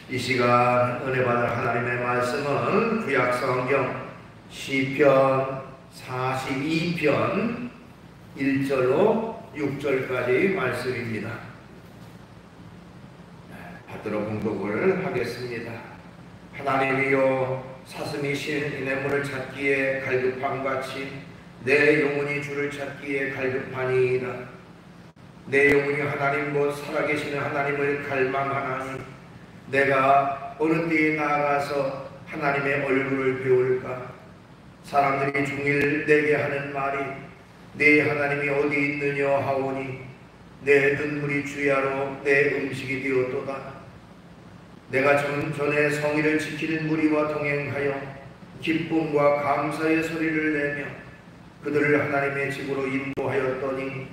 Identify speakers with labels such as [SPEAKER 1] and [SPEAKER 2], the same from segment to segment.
[SPEAKER 1] 이 시간 은혜 받을 하나님의 말씀은 구약성경 시편 42편 1절로 6절까지 말씀입니다. 받들어 공독을 하겠습니다. 하나님이여, 사슴이 시내물을 찾기에 갈급함같이 내 영혼이 주를 찾기에 갈급하니이다. 내 영혼이 하나님 곧 살아계시는 하나님을 갈망하나니 내가 어느 때에 나아가서 하나님의 얼굴을 배울까? 사람들이 종일 내게 하는 말이 내 하나님이 어디 있느냐 하오니 내 눈물이 주야로 내 음식이 되었도다. 내가 전에 성의를 지키는 무리와 동행하여 기쁨과 감사의 소리를 내며 그들을 하나님의 집으로 인도하였더니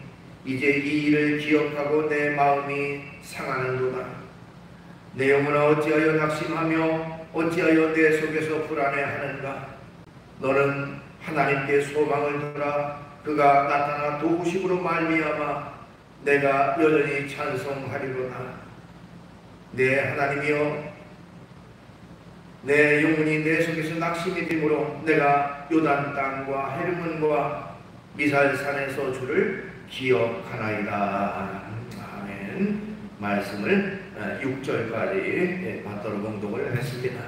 [SPEAKER 1] 이제 이 일을 기억하고 내 마음이 상하는도다. 내 영혼아, 어찌하여 낙심하며 어찌하여 내 속에서 불안해하는가? 너는 하나님께 소망을 두라. 그가 나타나 도우심으로 말미암아 내가 여전히 찬송하리로다. 내 하나님이여, 내 영혼이 내 속에서 낙심이 되므로 내가 요단 땅과 헤르몬과 미살산에서 주를 기억하나이다. 아멘. 말씀을 6절까지 받들어 공독을 했습니다.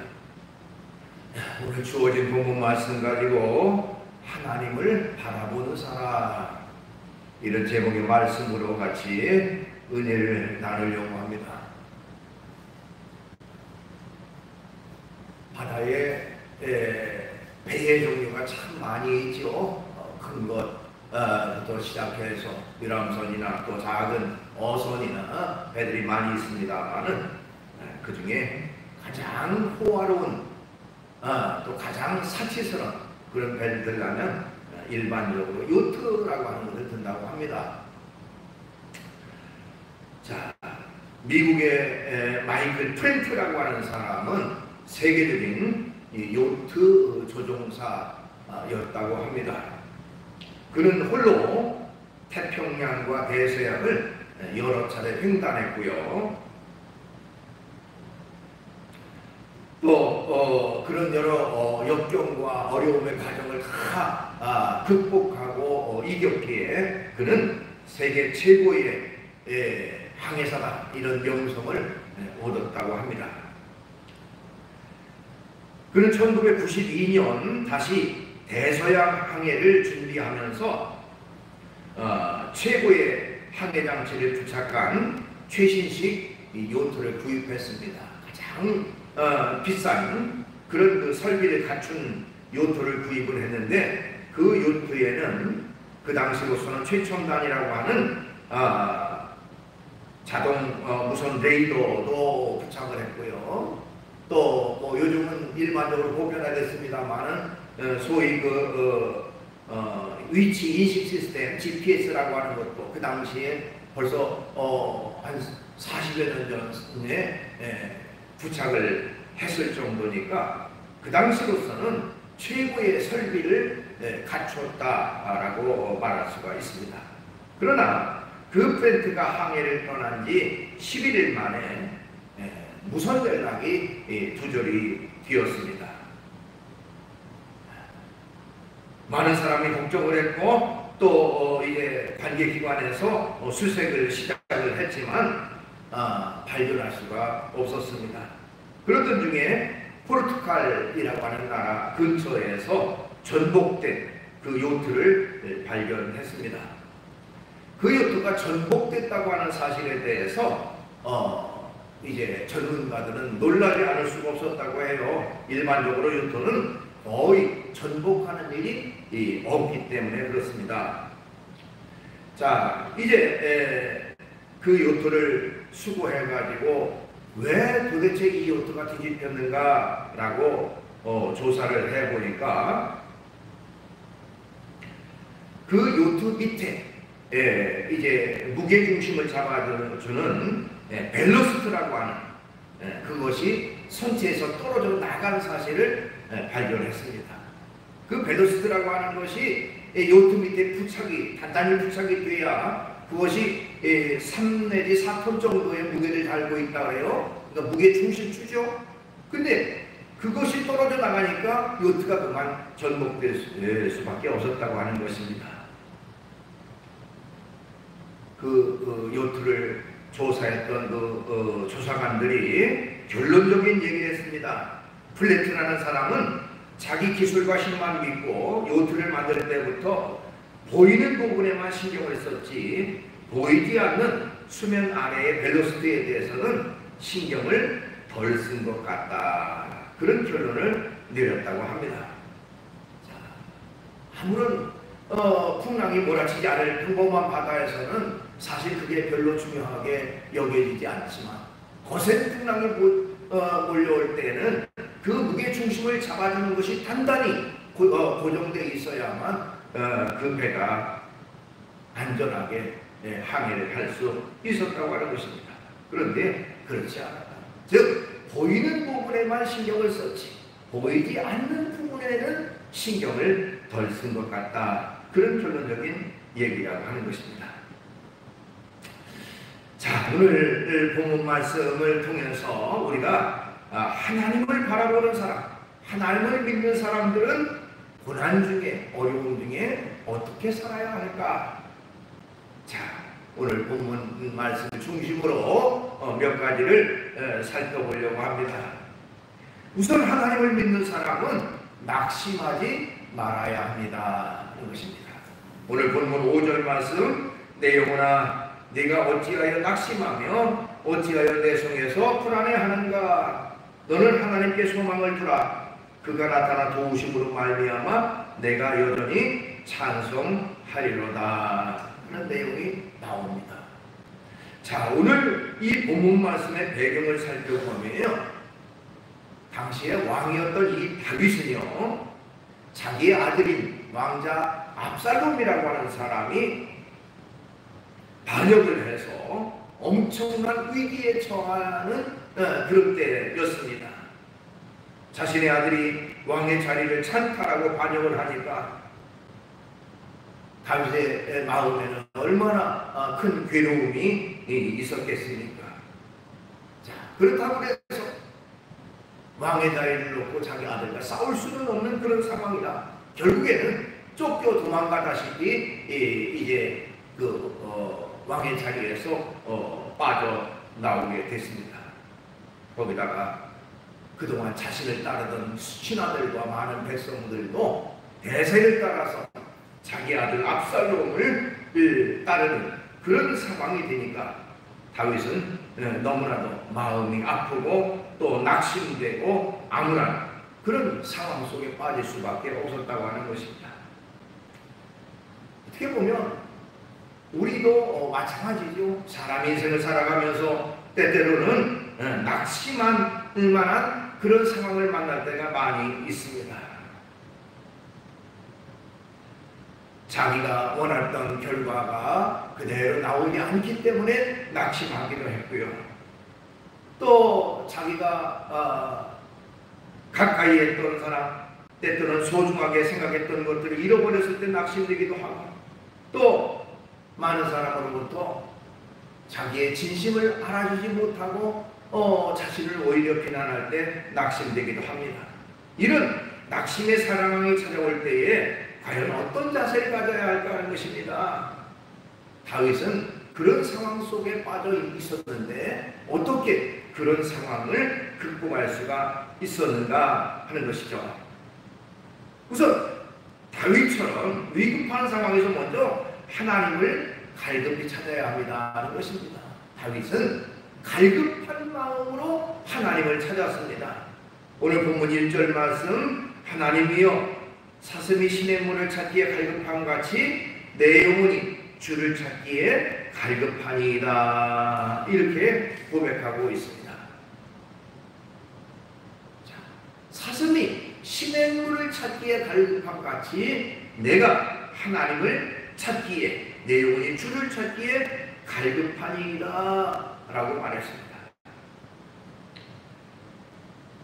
[SPEAKER 1] 오늘 주어진 본문 말씀 가지고 하나님을 바라보는 사람, 이런 제목의 말씀으로 같이 은혜를 나누려고 합니다. 바다에 배의 종류가 참 많이 있죠. 큰 것부터 시작해서 유람선이나 또 작은 어선이나 배들이 많이 있습니다만은 그 중에 가장 호화로운 또 가장 사치스러운 그런 배를 들려면 일반적으로 요트라고 하는 것을 든다고 합니다. 자, 미국의 마이클 트렌트라고 하는 사람은 세계적인 요트 조종사였다고 합니다. 그는 홀로 태평양과 대서양을 여러 차례 횡단했고요. 또 그런 여러 역경과 어려움의 과정을 다 극복하고 이겼기에 그는 세계 최고의 항해사다, 이런 명성을 얻었다고 합니다. 그는 1992년 다시 대서양 항해를 준비하면서 최고의 항해 장치를 부착한 최신식 요트를 구입했습니다. 가장 비싼 그런 그 설비를 갖춘 요트를 구입을 했는데, 그 요트에는 그 당시로서는 최첨단이라고 하는 자동 무선 레이더도 부착을 했고요. 또 요즘은 일반적으로 보편화됐습니다만은 소위 위치 인식 시스템 GPS라고 하는 것도 그 당시에 벌써 한 40여 년 전에 부착을 했을 정도니까 그 당시로서는 최고의 설비를 갖췄다라고 말할 수가 있습니다. 그러나 그 프렌트가 항해를 떠난 지 11일 만에 무선 연락이 두절이 되었습니다. 많은 사람이 걱정을 했고 또 이제 관계기관에서 수색을 시작을 했지만 발견할 수가 없었습니다. 그러던 중에 포르투갈이라고 하는 나라 근처에서 전복된 그 요트를 발견했습니다. 그 요트가 전복됐다고 하는 사실에 대해서 이제 전문가들은 놀라지 않을 수가 없었다고 해요. 일반적으로 요트는 거의 전복하는 일이 없기 때문에 그렇습니다. 자, 이제 그 요트를 수거해가지고 왜 도대체 이 요트가 뒤집혔는가 라고 조사를 해보니까 그 요트 밑에 이제 무게중심을 잡아주는 벨로스트라고 하는 그것이 선체에서 떨어져 나간 사실을 발견했습니다. 그 벨로스트라고 하는 것이 요트 밑에 단단히 부착이 돼야 그것이 3 내지 4톤 정도의 무게를 달고 있다 해요. 그러니까 무게 중심주죠. 근데 그것이 떨어져 나가니까 요트가 그만 전복될 수밖에 없었다고 하는 것입니다. 그 요트를 조사했던 조사관들이 결론적인 얘기를 했습니다. 플래트라는 사람은 자기 기술과 힘만 믿고 요트를 만들 때부터 보이는 부분에만 신경을 썼지 보이지 않는 수면 아래의 벨로시티에 대해서는 신경을 덜 쓴 것 같다. 그런 결론을 내렸다고 합니다. 자, 아무런 풍랑이 몰아치지 않을 평범한 바다에서는 사실 그게 별로 중요하게 여겨지지 않지만 거센 풍랑이 몰려올 때는 그 무게 중심을 잡아주는 것이 단단히 고정되어 있어야만 그 배가 안전하게 항해를 할 수 있었다고 하는 것입니다. 그런데 그렇지 않았다. 즉 보이는 부분에만 신경을 썼지 보이지 않는 부분에는 신경을 덜 쓴 것 같다. 그런 결론적인 얘기라고 하는 것입니다. 자, 오늘 본문 말씀을 통해서 우리가 하나님을 바라보는 사람, 하나님을 믿는 사람들은 고난 중에, 어려움 중에 어떻게 살아야 할까? 자, 오늘 본문 말씀 중심으로 몇 가지를 살펴보려고 합니다. 우선 하나님을 믿는 사람은 낙심하지 말아야 합니다. 이런 것입니다. 오늘 본문 5절 말씀, 내 영혼아 네가 어찌하여 낙심하며 어찌하여 내 성에서 불안해하는가? 너는 하나님께 소망을 두라. 그가 나타나 도우심으로 말미암아 내가 여전히 찬송하리로다. 하는 내용이 나옵니다. 자, 오늘 이 본문 말씀의 배경을 살펴보면요, 당시의 왕이었던 이 다윗은요, 자기의 아들인 왕자 압살롬이라고 하는 사람이 반역을 해서 엄청난 위기에 처하는 그런 때였습니다. 자신의 아들이 왕의 자리를 찬탈하고 반역을 하니까 다윗의 마음에는 얼마나 큰 괴로움이 있었겠습니까? 자, 그렇다고 해서 왕의 자리를 놓고 자기 아들과 싸울 수는 없는 그런 상황이다. 결국에는 쫓겨 도망가다시피 이제 왕의 자리에서 빠져나오게 됐습니다. 거기다가 그동안 자신을 따르던 신하들과 많은 백성들도 대세를 따라서 자기 아들 압살롬을 따르는 그런 상황이 되니까 다윗은 너무나도 마음이 아프고 또 낙심되고 암울한 그런 상황 속에 빠질 수밖에 없었다고 하는 것입니다. 어떻게 보면 우리도 마찬가지죠. 사람 인생을 살아가면서 때때로는 낙심할 만한 그런 상황을 만날 때가 많이 있습니다. 자기가 원했던 결과가 그대로 나오지 않기 때문에 낙심하기도 했고요. 또 자기가 가까이 했던 사람, 때때로는 소중하게 생각했던 것들을 잃어버렸을 때 낙심되기도 하고, 또 많은 사람으로부터 자기의 진심을 알아주지 못하고 자신을 오히려 비난할 때 낙심되기도 합니다. 이런 낙심의 상황이 찾아올 때에 과연 어떤 자세를 가져야 할까 하는 것입니다. 다윗은 그런 상황 속에 빠져 있었는데 어떻게 그런 상황을 극복할 수가 있었는가 하는 것이죠. 우선 다윗처럼 위급한 상황에서 먼저 하나님을 갈급히 찾아야 합니다 하는 것입니다. 다윗은 갈급한 마음으로 하나님을 찾았습니다. 오늘 본문 1절 말씀, 하나님이여 사슴이 시냇물을 찾기에 갈급함 같이 내 영혼이 주를 찾기에 갈급하니이다. 이렇게 고백하고 있습니다. 자, 사슴이 시냇물을 찾기에 갈급함 같이 내가 하나님을 찾기에, 내 영혼이 주를 찾기에 갈급하니이다 라고 말했습니다.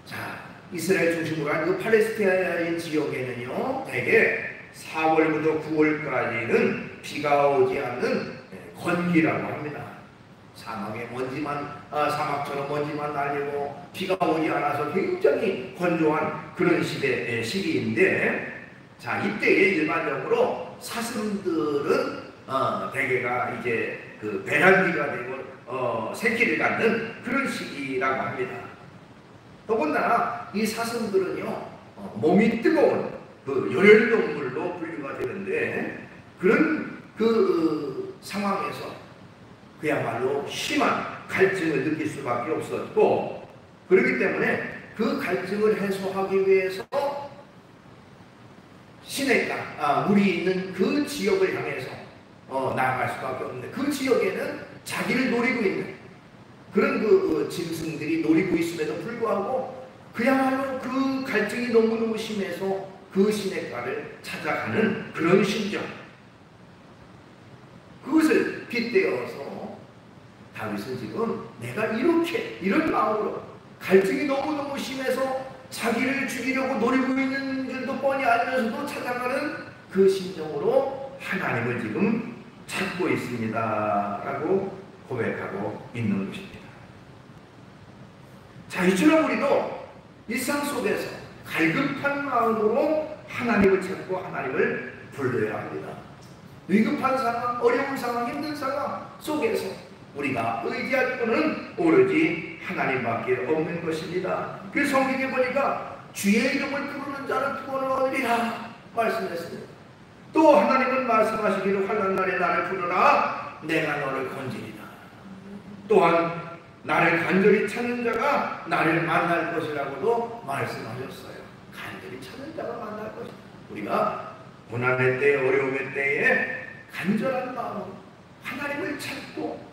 [SPEAKER 1] 자, 이스라엘 중심으로 한 그 팔레스타인 지역에는요, 대개 4월부터 9월까지는 비가 오지 않는 건기라고 합니다. 사막에 사막처럼 먼지만 날리고 비가 오지 않아서 굉장히 건조한 그런 시기인데, 자, 이때에 일반적으로 사슴들은 대개가 이제 그 배란기가 되고 새끼를 갖는 그런 시기라고 합니다. 더군다나 이 사슴들은요, 몸이 뜨거운 그 열혈동물로 분류가 되는데, 그런 그 상황에서 그야말로 심한 갈증을 느낄 수밖에 없었고, 그렇기 때문에 그 갈증을 해소하기 위해서 시냇가, 물이 있는 그 지역을 향해서 나아갈 수밖에 없는데, 그 지역에는 자기를 노리고 있는 그런 그 짐승들이 노리고 있음에도 불구하고 그야말로 그 갈증이 너무너무 심해서 그 시냇가를 찾아가는 그런 심정, 그것을 빗대어서 다윗은 지금 내가 이런 마음으로 갈증이 너무너무 심해서 자기를 죽이려고 노리고 있는 줄도 뻔히 알면서도 찾아가는 그 심정으로 하나님을 지금 찾고 있습니다 라고 고백하고 있는 것입니다. 자, 이처럼 우리도 일상 속에서 갈급한 마음으로 하나님을 찾고 하나님을 불러야 합니다. 위급한 상황, 어려운 상황, 힘든 상황 속에서 우리가 의지할 분은 오로지 하나님밖에 없는 것입니다. 그 성경에 보니까 주의 이름을 부르는 자는 구원을 얻으리라 말씀했습니다. 또 하나님은 말씀하시기를 환난 날에 나를 부르라 내가 너를 건지리라. 또한 나를 간절히 찾는 자가 나를 만날 것이라고도 말씀하셨어요. 간절히 찾는 자가 만날 것이다. 우리가 고난의 때, 어려움의 때에 간절한 마음으로 하나님을 찾고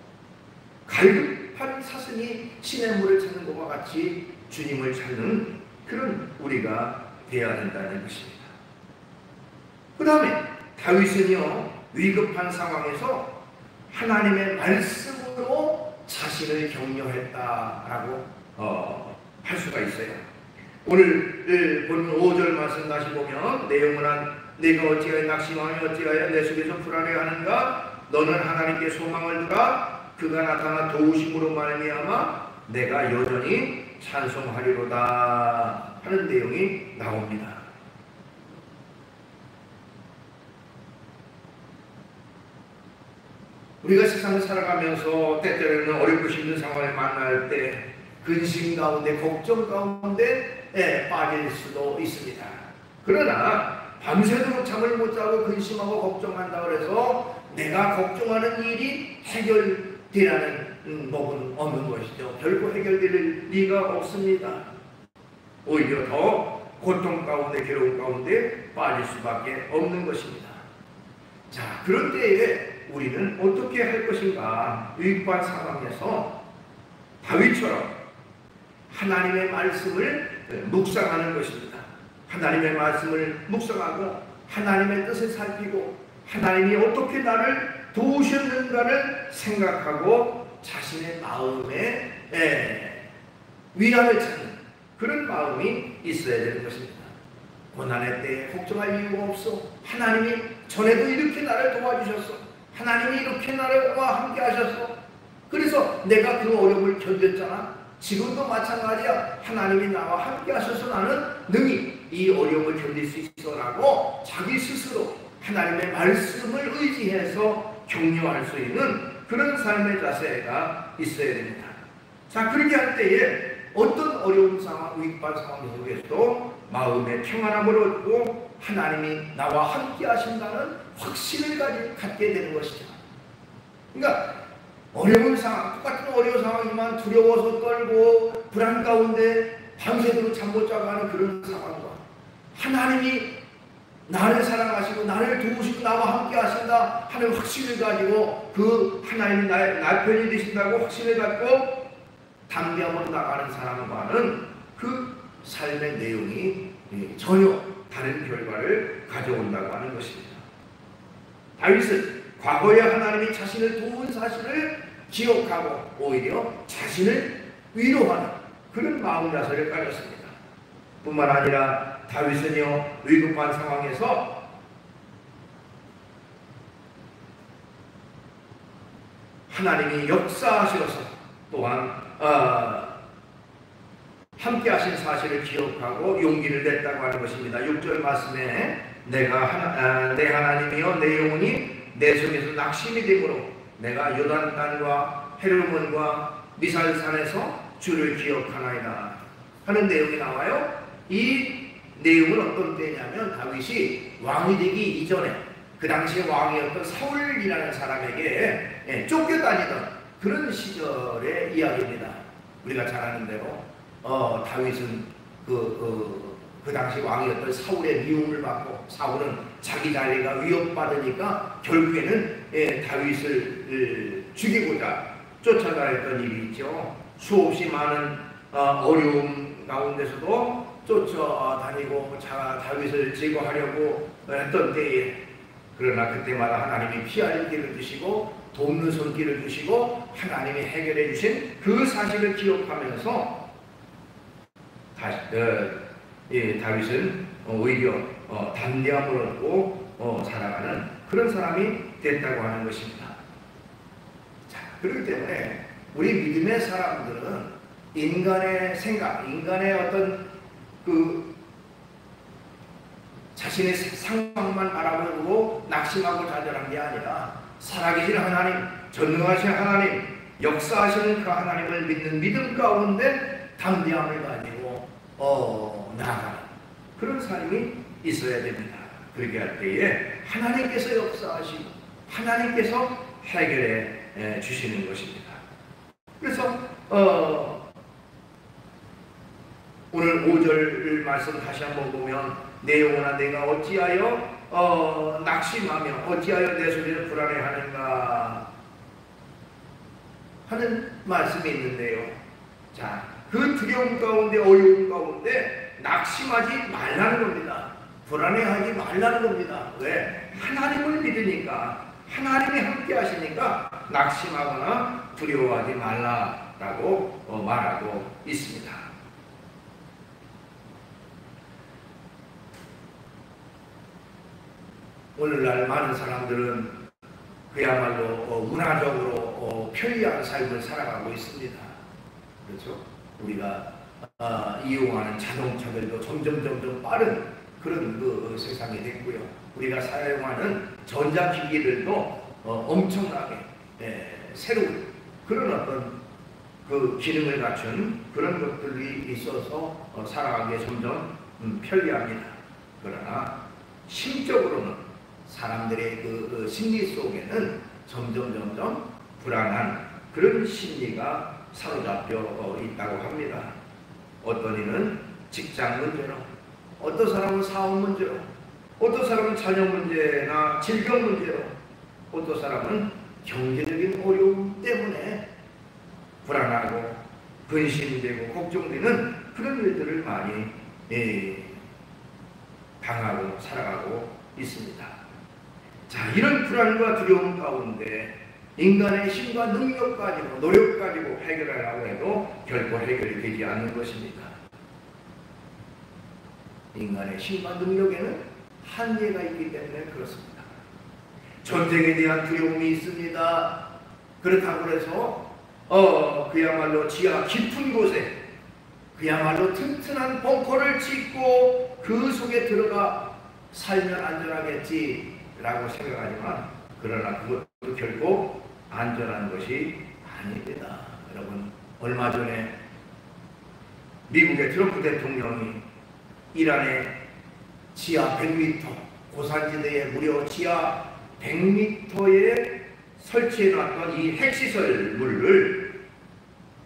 [SPEAKER 1] 갈급한 사슴이 시냇물을 찾는 것과 같이 주님을 찾는 그런 우리가 되어야 된다는 것입니다. 그 다음에 다윗은요, 위급한 상황에서 하나님의 말씀으로 자신을 격려했다라고 할 수가 있어요. 오늘 본 5절 말씀 다시 보면 내용은 내가 어찌하여 낙심하며 어찌하여 내 속에서 불안해하는가? 너는 하나님께 소망을 두라. 그가 나타나 도우심으로 말미암아 내가 여전히 찬송하리로다 하는 내용이 나옵니다. 우리가 세상을 살아가면서 때때로는 어렵고 힘든 상황을 만날 때 근심 가운데, 걱정 가운데 빠질 수도 있습니다. 그러나 밤새도록 잠을 못 자고 근심하고 걱정한다 그래서 내가 걱정하는 일이 해결되라는 법은 없는 것이죠. 결코 해결될 리가 없습니다. 오히려 더 고통 가운데, 괴로움 가운데 빠질 수밖에 없는 것입니다. 자, 그런 때에 우리는 어떻게 할 것인가? 위급한 상황에서 다윗처럼 하나님의 말씀을 묵상하는 것입니다. 하나님의 말씀을 묵상하고 하나님의 뜻을 살피고 하나님이 어떻게 나를 도우셨는가를 생각하고 자신의 마음에 위안을 찾는 그런 마음이 있어야 되는 것입니다. 고난의 때에 걱정할 이유가 없어. 하나님이 전에도 이렇게 나를 도와주셨어. 하나님이 이렇게 나와 함께 하셨어. 그래서 내가 그 어려움을 견뎠잖아. 지금도 마찬가지야. 하나님이 나와 함께 하셔서 나는 능히 이 어려움을 견딜 수 있어라고 자기 스스로 하나님의 말씀을 의지해서 격려할 수 있는 그런 삶의 자세가 있어야 됩니다. 자, 그렇게 할 때에 어떤 어려운 상황, 위급한 상황 속에서도 마음의 평안함을 얻고 하나님이 나와 함께 하신다는 확신을 갖게 되는 것이죠. 그러니까 어려운 상황, 똑같은 어려운 상황이지만 두려워서 떨고 불안 가운데 밤새도록 잠 못 자고 하는 그런 상황과 하나님이 나를 사랑하시고 나를 도우시고 나와 함께 하신다 하는 확신을 가지고 그 하나님이 나의 편이 되신다고 확신을 갖고 담대함으로 나가는 사람과는 그 삶의 내용이 전혀 다른 결과를 가져온다고 하는 것입니다. 다윗은 과거에 하나님이 자신을 도운 사실을 기억하고 오히려 자신을 위로하는 그런 마음 자세를 가졌습니다. 뿐만 아니라 다윗은요, 위급한 상황에서 하나님이 역사하셔서 또한 함께 하신 사실을 기억하고 용기를 냈다고 하는 것입니다. 6절 말씀에 내 하나님이여 내 영혼이 내 속에서 낙심이 되므로 내가 요단단과 헤르몬과 미살산에서 주를 기억하나이다 하는 내용이 나와요. 이 내용은 어떤 때냐면 다윗이 왕이 되기 이전에 그 당시에 왕이었던 사울이라는 사람에게 쫓겨다니던 그런 시절의 이야기입니다. 우리가 잘 아는 대로 다윗은 그 당시 왕이었던 사울의 미움을 받고 사울은 자기 자리가 위협받으니까 결국에는 다윗을 죽이고자 쫓아다녔던 일이 있죠. 수없이 많은 어려움 가운데서도 쫓아다니고 다윗을 제거하려고 했던 때에 그러나 그때마다 하나님이 피할 길을 주시고 돕는 손길을 주시고 하나님이 해결해 주신 그 사실을 기억하면서 다윗은 오히려 담대함을 얻고 살아가는 그런 사람이 됐다고 하는 것입니다. 자, 그렇기 때문에 우리 믿음의 사람들은 인간의 생각, 인간의 어떤 자신의 상황만 바라보고 낙심하고 좌절한 게 아니라 살아계신 하나님, 전능하신 하나님, 역사하시는 그 하나님을 믿는 믿음 가운데 담대함을 가지고 나아가는 그런 삶이 있어야 됩니다. 그렇게 할 때에 하나님께서 역사하시고 하나님께서 해결해 주시는 것입니다. 그래서 오늘 5절 말씀 다시 한번 보면 내 영혼아 내가 어찌하여 낙심하며 어찌하여 내 속에서 불안해하는가 하는 말씀이 있는데요. 자, 그 두려움 가운데 어려움 가운데 낙심하지 말라는 겁니다. 불안해하지 말라는 겁니다. 왜? 하나님을 믿으니까 하나님이 함께 하시니까 낙심하거나 두려워하지 말라라고 말하고 있습니다. 오늘날 많은 사람들은 그야말로 문화적으로 편리한 삶을 살아가고 있습니다. 그렇죠? 우리가 이용하는 자동차들도 점점 빠른 그런 세상이 됐고요. 우리가 사용하는 전자기기들도 엄청나게 새로운 그런 어떤 그 기능을 갖춘 그런 것들이 있어서 살아가기에 점점 편리합니다. 그러나 심적으로는 사람들의 그 심리 속에는 점점 불안한 그런 심리가 사로잡혀 있다고 합니다. 어떤 이는 직장 문제로, 어떤 사람은 사업 문제로, 어떤 사람은 자녀 문제나 질병 문제로, 어떤 사람은 경제적인 어려움 때문에 불안하고 근심되고 걱정되는 그런 일들을 많이 당하고 살아가고 있습니다. 자, 이런 불안과 두려움 가운데 인간의 힘과 능력 가지고 노력 가지고 해결하려고 해도 결코 해결이 되지 않는 것입니다. 인간의 힘과 능력에는 한계가 있기 때문에 그렇습니다. 전쟁에 대한 두려움이 있습니다. 그렇다고 해서 그야말로 지하 깊은 곳에 그야말로 튼튼한 벙커를 짓고 그 속에 들어가 살면 안전하겠지라고 생각하지만 그러나 그것도 결코 안전한 것이 아닙니다. 여러분, 얼마 전에 미국의 트럼프 대통령이 이란의 지하 100m 고산지대에 무려 지하 100m에 설치해놨던 이 핵시설물을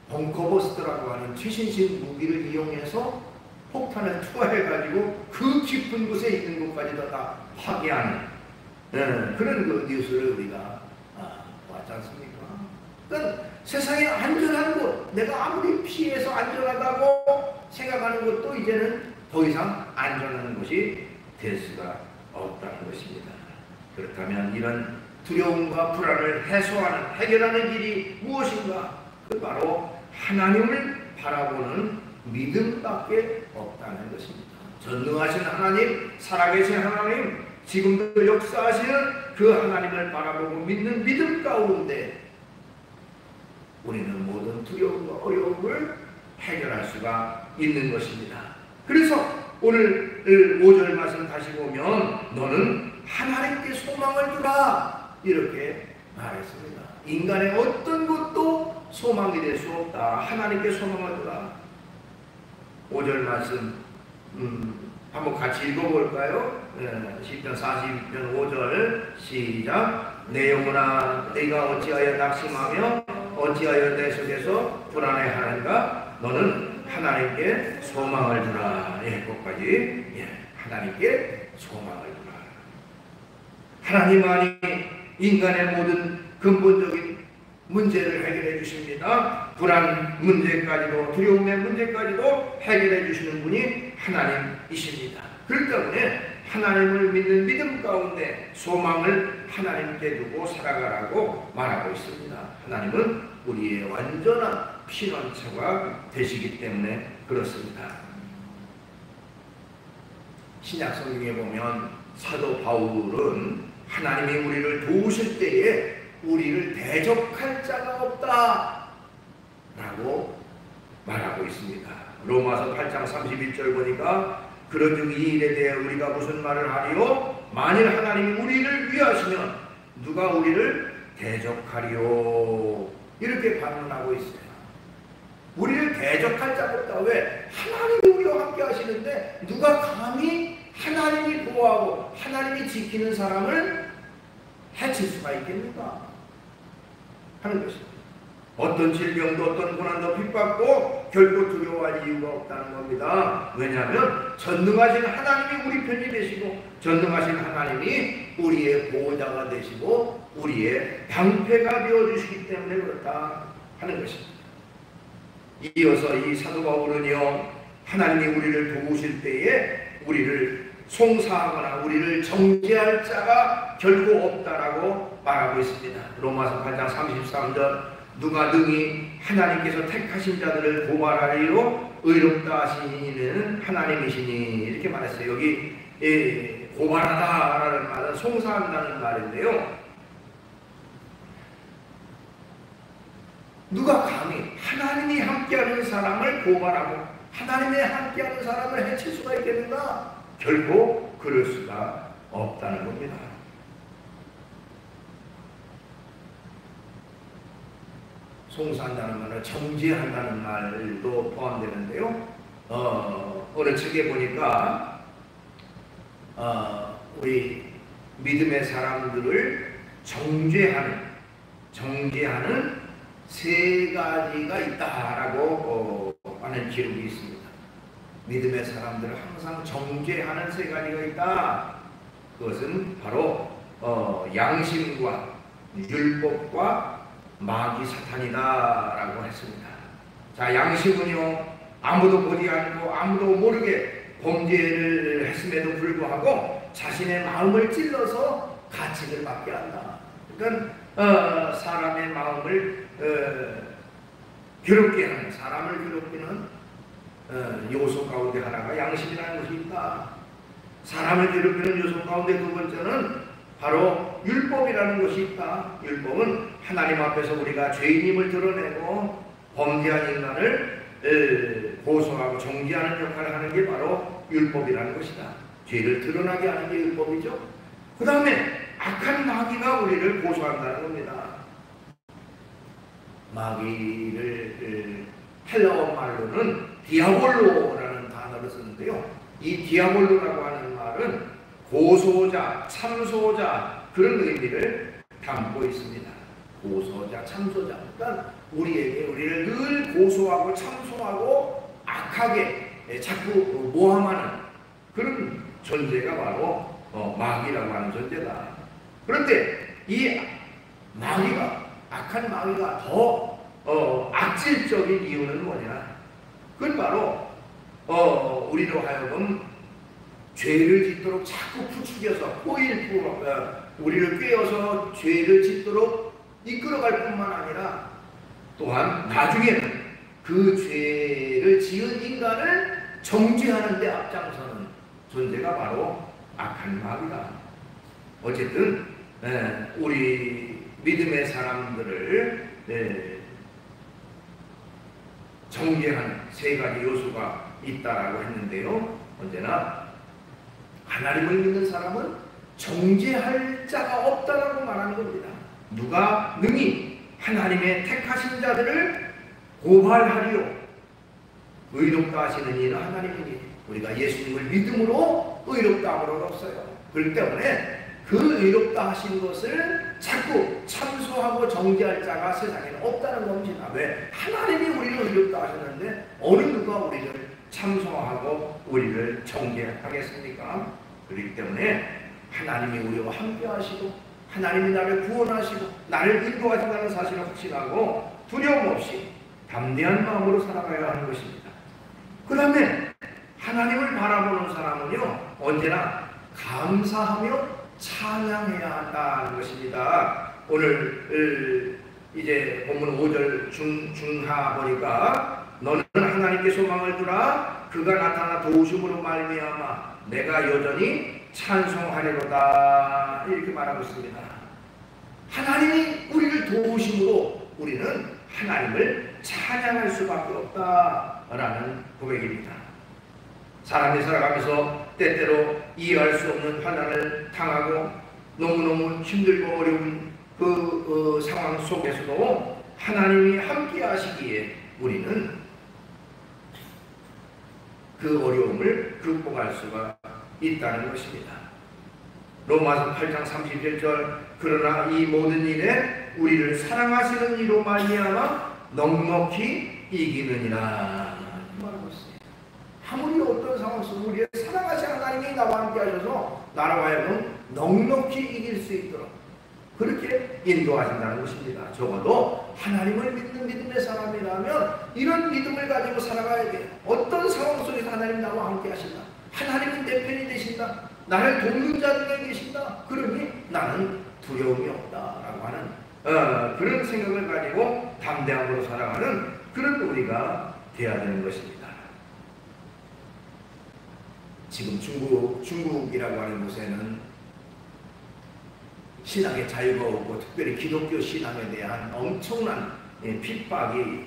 [SPEAKER 1] 벙커버스터라고 하는 최신식 무기를 이용해서 폭탄을 투하해가지고 그 깊은 곳에 있는 것까지도 다 파괴하는 그런 그 뉴스를 우리가 봤지 않습니까? 그러니까 세상에 안전한 곳, 내가 아무리 피해서 안전하다고 생각하는 것도 이제는 더 이상 안전한 곳이 될 수가 없다는 것입니다. 그렇다면 이런 두려움과 불안을 해소하는, 해결하는 길이 무엇인가? 그 바로 하나님을 바라보는 믿음밖에 없다는 것입니다. 전능하신 하나님, 살아계신 하나님, 지금도 역사하시는 그 하나님을 바라보고 믿는 믿음 가운데 우리는 모든 두려움과 어려움을 해결할 수가 있는 것입니다. 그래서 오늘 5절 말씀 다시 보면 너는 하나님께 소망을 두라 이렇게 말했습니다. 인간의 어떤 것도 소망이 될 수 없다. 하나님께 소망을 두라. 5절 말씀 한번 같이 읽어볼까요? 시편 42편 5절 시작. 내 영혼아 네가 어찌하여 낙심하며 어찌하여 내 속에서 불안해하는가? 너는 하나님께 소망을 두라. 거기까지 하나님께 소망을 두라. 하나님만이 인간의 모든 근본적인 문제를 해결해 주십니다. 불안 문제까지도 두려움의 문제까지도 해결해 주시는 분이 하나님이십니다. 그렇기 때문에 하나님을 믿는 믿음 가운데 소망을 하나님께 두고 살아가라고 말하고 있습니다. 하나님은 우리의 완전한 피난처가 되시기 때문에 그렇습니다. 신약 성경에 보면 사도 바울은 하나님이 우리를 도우실 때에 우리를 대적할 자가 없다 라고 말하고 있습니다. 로마서 8장 31절 보니까 그런즉 이 일에 대해 우리가 무슨 말을 하리요? 만일 하나님이 우리를 위하시면 누가 우리를 대적하리요? 이렇게 반문하고 있어요. 우리를 대적할 자가 없다. 왜? 하나님이 우리와 함께 하시는데 누가 감히 하나님이 보호하고 하나님이 지키는 사람을 해칠 수가 있겠는가 하는 것입니다. 어떤 질병도 어떤 고난도 핍박도 결코 두려워할 이유가 없다는 겁니다. 왜냐하면 전능하신 하나님이 우리 편이 되시고 전능하신 하나님이 우리의 보호자가 되시고 우리의 방패가 되어주시기 때문에 그렇다 하는 것입니다. 이어서 이 사도 바울은요, 하나님이 우리를 도우실 때에 우리를 송사하거나 우리를 정죄할 자가 결코 없다라고 말하고 있습니다. 로마서 8장 33절 누가 능히 하나님께서 택하신 자들을 고발하리요 의롭다 하신 이는 하나님이시니 이렇게 말했어요. 여기 고발하다라는 말은 송사한다는 말인데요. 누가 감히 하나님이 함께하는 사람을 고발하고 하나님이 함께하는 사람을 해칠 수가 있겠는가? 결코 그럴 수가 없다는 겁니다. 송사한다는 말은 정죄한다는 말도 포함되는데요. 어느 책에 보니까 우리 믿음의 사람들을 정죄하는 세 가지가 있다라고 하는 기록이 있습니다. 믿음의 사람들을 항상 정죄하는 세 가지가 있다. 그것은 바로 양심과 율법과 마귀 사탄이다라고 했습니다. 자, 양심은요, 아무도 보지 않고 아무도 모르게 범죄를 했음에도 불구하고 자신의 마음을 찔러서 가책을 받게 한다. 그러니까 사람의 마음을 괴롭게 하는, 사람을 괴롭히는 요소 가운데 하나가 양심이라는 것이 있다. 사람을 괴롭히는 요소 가운데 두 번째는 바로 율법이라는 것이 있다. 율법은 하나님 앞에서 우리가 죄인임을 드러내고 범죄한 인간을 고소하고 정죄하는 역할을 하는 게 바로 율법이라는 것이다. 죄를 드러나게 하는 게 율법이죠. 그 다음에 악한 마귀가 우리를 고소한다는 겁니다. 마귀를 헬라어 말로는 디아볼로라는 단어를 쓰는데요. 이 디아볼로라고 하는 말은 고소자, 참소자 그런 의미를 담고 있습니다. 고소자, 참소자. 그러니까 우리를 늘 고소하고 참소하고 악하게 자꾸 모함하는 그런 존재가 바로 마귀라고 하는 존재다. 그런데 이 마귀가, 악한 마귀가 더 악질적인 이유는 뭐냐? 그건 바로 우리로 하여금 죄를 짓도록 자꾸 부추겨서 우리를 꿰어서 죄를 짓도록 이끌어갈 뿐만 아니라 또한 나중에는 그 죄를 지은 인간을 정죄하는 데 앞장서는 존재가 바로 악한 마귀다. 어쨌든 우리 믿음의 사람들을 정죄하는 세 가지 요소가 있다라고 했는데요. 언제나 하나님을 믿는 사람은 정죄할 자가 없다라고 말하는 겁니다. 누가 능히 하나님의 택하신 자들을 고발하리요. 의롭다 하시는 이는 하나님이니 우리가 예수님을 믿음으로 의롭다 함으로 없어요. 그렇기 때문에 그 의롭다 하신 것을 자꾸 참소하고 정죄할 자가 세상에는 없다는 겁니다. 왜? 하나님이 우리를 의롭다 하셨는데 어느 누가 우리를 참소하고 우리를 정죄하겠습니까? 그렇기 때문에 하나님이 우리와 함께 하시고 하나님이 나를 구원하시고 나를 인도하신다는 사실을 확신하고 두려움 없이 담대한 마음으로 살아가야 하는 것입니다. 그 다음에 하나님을 바라보는 사람은요 언제나 감사하며 찬양해야 한다는 것입니다. 오늘 이제 본문 5절 중하 보니까 너는 하나님께 소망을 두라. 그가 나타나 도우심으로 말미암아 내가 여전히 찬송하리로다. 이렇게 말하고 있습니다. 하나님이 우리를 도우심으로 우리는 하나님을 찬양할 수밖에 없다라는 고백입니다. 사람이 살아가면서 때때로 이해할 수 없는 환난을 당하고 너무너무 힘들고 어려운 그 상황 속에서도 하나님이 함께 하시기에 우리는 그 어려움을 극복할 수가 있다는 것입니다. 로마서 8장 31절 그러나 이 모든 일에 우리를 사랑하시는 이로 말미암아 넉넉히 이기느니라 말하고 있습니다. 아무리 어떤 상황 속에 우리를 사랑하시는 하나님이 나와 함께 하셔서 나라와 하여금 넉넉히 이길 수 있도록 그렇게 인도하신다는 것입니다. 적어도 하나님을 믿는 믿음의 사람이라면 이런 믿음을 가지고 살아가야 돼요. 어떤 상황 속에서 하나님 나와 함께 하신다. 하나님은 내 편이 되신다. 나를 돕는 자 중에 계신다. 그러니 나는 두려움이 없다라고 하는 그런 생각을 가지고 담대함으로 살아가는 그런 우리가 되어야 되는 것입니다. 지금 중국이라고 하는 곳에는 신앙의 자유가 없고 특별히 기독교 신앙에 대한 엄청난 핍박이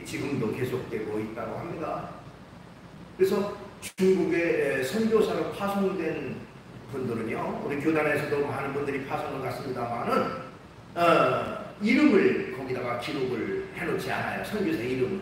[SPEAKER 1] 지금도 계속되고 있다고 합니다. 그래서 중국에 선교사로 파송된 분들은요, 우리 교단에서도 많은 분들이 파송을 갔습니다만은 이름을 거기다가 기록을 해놓지 않아요. 선교사 이름을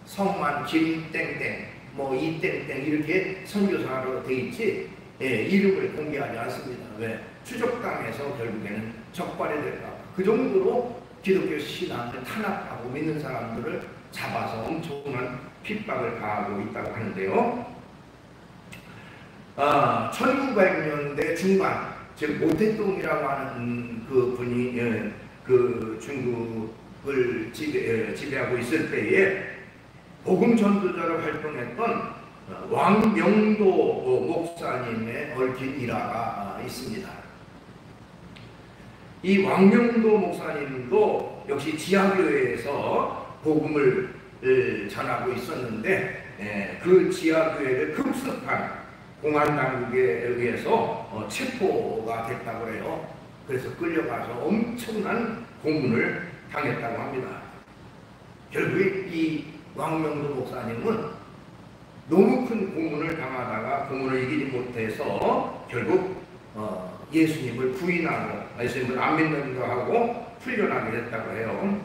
[SPEAKER 1] 성만 김땡땡 뭐 이땡땡 이렇게 선교사로 돼 있지 이름을 공개하지 않습니다. 왜? 추적당해서 결국에는 적발이 될까. 그 정도로 기독교 신앙을 탄압하고 믿는 사람들을 잡아서 엄청난 핍박을 가하고 있다고 하는데요. 1900년대 중반, 즉 모태동이라고 하는 그 분이 그 중국을 지배하고 있을 때에 복음 전도자로 활동했던 왕명도 목사님의 얽힌 일화가 있습니다. 이 왕명도 목사님도 역시 지하교회에서 복음을 전하고 있었는데 그 지하교회를 급습한 공안당국에 의해서 체포가 됐다고 해요. 그래서 끌려가서 엄청난 고문을 당했다고 합니다. 결국에 이 왕명도 목사님은 너무 큰 고문을 당하다가 고문을 이기지 못해서 결국 예수님을 부인하고 예수님을 안 믿는다고 하고 풀려나게 됐다고 해요.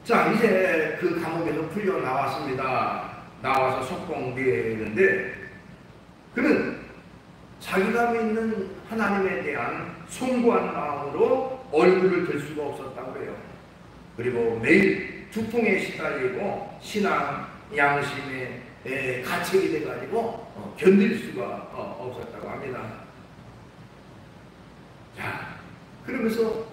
[SPEAKER 1] 자, 이제 그 감옥에서 풀려 나왔습니다. 나와서 석봉되는데 그는 자기가 믿는 하나님에 대한 숭고한 마음으로 얼굴을 들 수가 없었다고 해요. 그리고 매일 두통에 시달리고 신앙 양심에 가책이 돼가지고 견딜 수가 없었다고 합니다. 자, 그러면서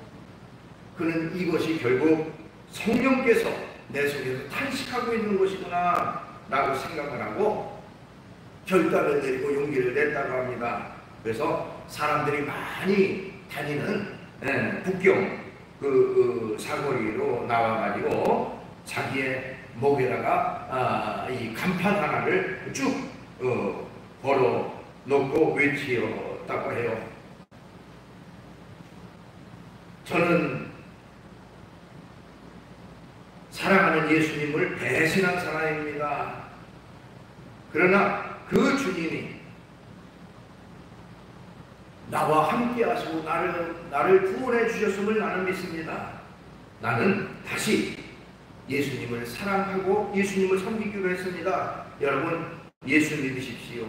[SPEAKER 1] 그는 이것이 결국 성령께서 내 속에서 탄식하고 있는 것이구나 라고 생각을 하고 결단을 내리고 용기를 냈다고 합니다. 그래서 사람들이 많이 다니는 북경 그 사거리로 나와가지고 자기의 목에다가 이 간판 하나를 쭉 걸어 놓고 외치었다고 해요. 저는 사랑하는 나는 예수님을 배신한 사람입니다. 그러나 그 주님이 나와 함께 하시고 나를 구원해 주셨음을 나는 믿습니다. 나는 다시 예수님을 사랑하고 예수님을 섬기기로 했습니다. 여러분, 예수 믿으십시오.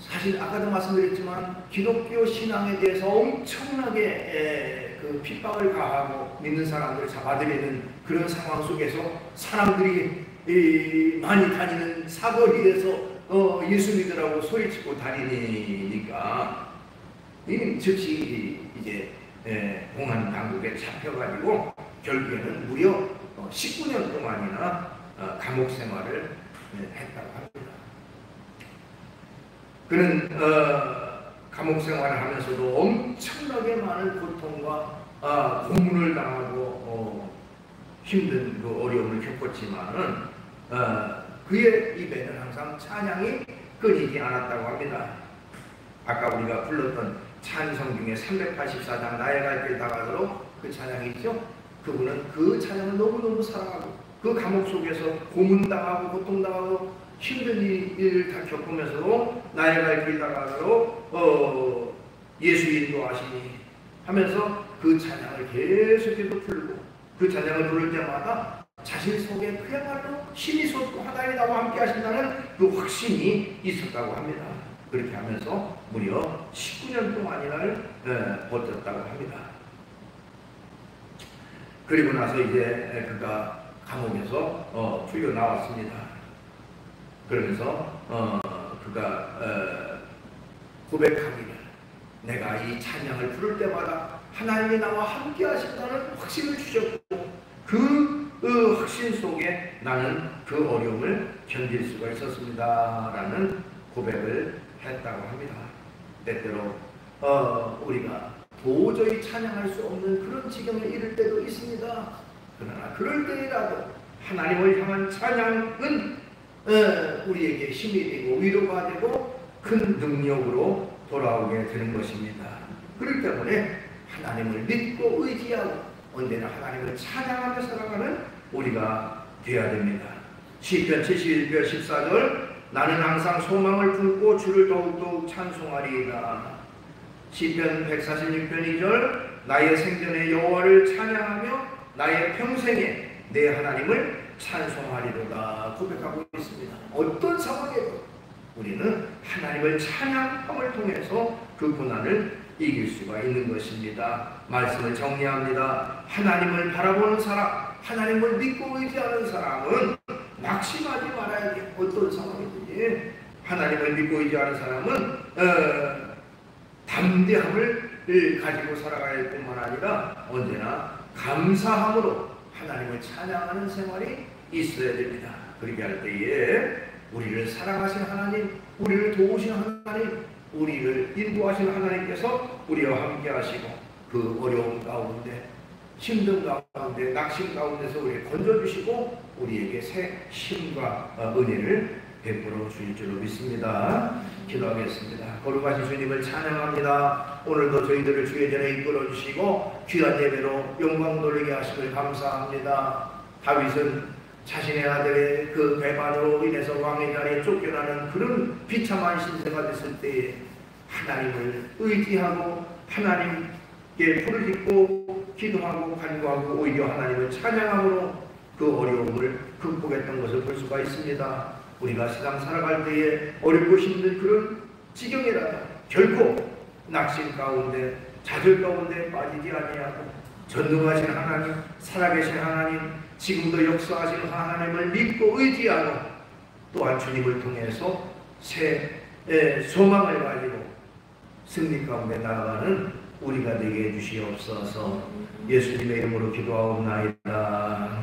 [SPEAKER 1] 사실 아까도 말씀드렸지만 기독교 신앙에 대해서 엄청나게 그 핍박을 가하고 믿는 사람들을 잡아들이는 그런 상황 속에서 사람들이 많이 다니는 사거리에서 예수 믿으라고 소리치고 다니니까 즉시 이제 공안 당국에 잡혀가지고 결국에는 무려 19년 동안이나 감옥 생활을 했다고 합니다. 그는 감옥 생활을 하면서도 엄청나게 많은 고통과 고문을 당하고 힘든 그 어려움을 겪었지만은 그의 입에는 항상 찬양이 끊이지 않았다고 합니다. 아까 우리가 불렀던 찬송 중에 384장 나의 갈 길 다가도록 그 찬양이 있죠. 그분은 그 찬양을 너무너무 사랑하고 그 감옥 속에서 고문당하고 고통당하고 힘든 일을 다 겪으면서도 나의 갈 길 다가도록 예수 인도하시니 하면서 그 찬양을 계속해서 부르고 그 찬양을 부를 때마다 자신 속에 그야말로 힘이 솟고 하나님이 나와 함께 하신다는 그 확신이 있었다고 합니다. 그렇게 하면서 무려 19년 동안이나 버텼다고 합니다. 그리고 나서 이제 그가 감옥에서 풀려 나왔습니다. 그러면서 그가 고백하기를 내가 이 찬양을 부를 때마다 하나님이 나와 함께 하신다는 확신을 주셨고 그 확신 속에 나는 그 어려움을 견딜 수가 있었습니다 라는 고백을 했다고 합니다. 때때로 우리가 도저히 찬양할 수 없는 그런 지경에 이를 때도 있습니다. 그러나 그럴 때라도 하나님을 향한 찬양은 우리에게 힘이 되고 위로가 되고 큰 능력으로 돌아오게 되는 것입니다. 그렇기 때문에 하나님을 믿고 의지하고 언제나 하나님을 찬양하며 살아가는 우리가 되어야 됩니다. 시편 71편 14절 나는 항상 소망을 품고 주를 더욱더욱 찬송하리이다. 시편 146편 2절 나의 생전에 여호와를 찬양하며 나의 평생에 내 하나님을 찬송하리로다 고백하고 있습니다. 어떤 상황에도 우리는 하나님을 찬양함을 통해서 그 고난을 이길 수가 있는 것입니다. 말씀을 정리합니다. 하나님을 바라보는 사람, 하나님을 믿고 의지하는 사람은 낙심하지 말아야 돼. 어떤 상황이든지 하나님을 믿고 의지하는 사람은 담대함을 가지고 살아가야 할 뿐만 아니라 언제나 감사함으로 하나님을 찬양하는 생활이 있어야 됩니다. 그렇게 할 때에 우리를 사랑하시는 하나님, 우리를 도우시는 하나님, 우리를 인도하시는 하나님께서 우리와 함께 하시고 그 어려움 가운데 힘든 가운데 낙심 가운데서 우리를 건져주시고 우리에게 새 힘과 은혜를 베풀어 주실 줄로 믿습니다. 기도하겠습니다. 거룩하신 주님을 찬양합니다. 오늘도 저희들을 주의 전에 이끌어 주시고 귀한 예배로 영광 돌리게 하심을 감사합니다. 다윗은 자신의 아들의 그 배반으로 인해서 왕의 자리에 쫓겨나는 그런 비참한 신세가 됐을 때에 하나님을 의지하고 하나님께 부르짖고 기도하고 간구하고 오히려 하나님을 찬양함으로 그 어려움을 극복했던 것을 볼 수가 있습니다. 우리가 세상 살아갈 때에 어렵고 힘든 그런 지경이라도 결코 낙심 가운데 좌절 가운데 빠지지 아니하고 전능하신 하나님, 살아계신 하나님, 지금도 역사하시는 하나님을 믿고 의지하고 또한 주님을 통해서 새 소망을 가지고 승리 가운데 나아가는 우리가 되게 해주시옵소서. 예수님의 이름으로 기도하옵나이다.